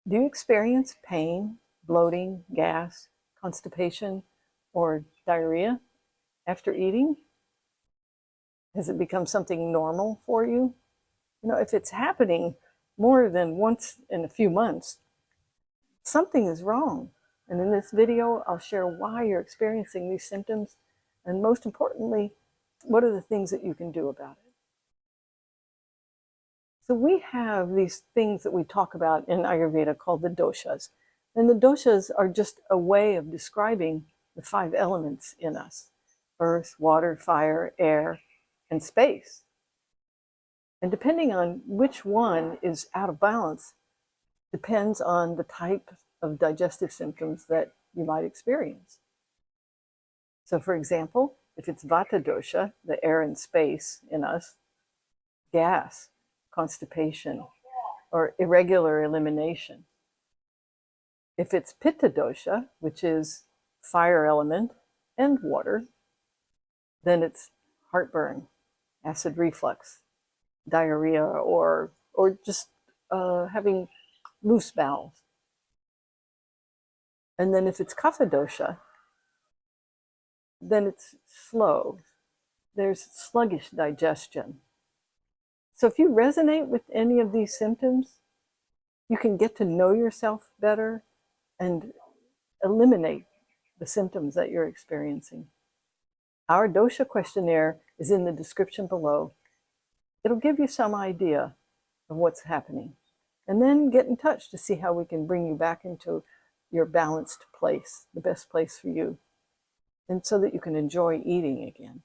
Do you experience pain, bloating, gas, constipation, or diarrhea after eating? Has it become something normal for you? You know, if it's happening more than once in a few months, something is wrong. And in this video, I'll share why you're experiencing these symptoms, and most importantly, what are the things that you can do about it. So we have these things that we talk about in Ayurveda called the doshas. And the doshas are just a way of describing the 5 elements in us: earth, water, fire, air, and space. And depending on which one is out of balance depends on the type of digestive symptoms that you might experience. So for example, if it's Vata Dosha, the air and space in us, gas, constipation, or irregular elimination. If it's Pitta Dosha, which is fire element and water, then it's heartburn, acid reflux, diarrhea, or just having loose bowels. And then if it's Kapha Dosha, then it's slow. There's sluggish digestion. So if you resonate with any of these symptoms, you can get to know yourself better and eliminate the symptoms that you're experiencing. Our Dosha Questionnaire is in the description below. It'll give you some idea of what's happening. And then get in touch to see how we can bring you back into your balanced place, the best place for you, and so that you can enjoy eating again.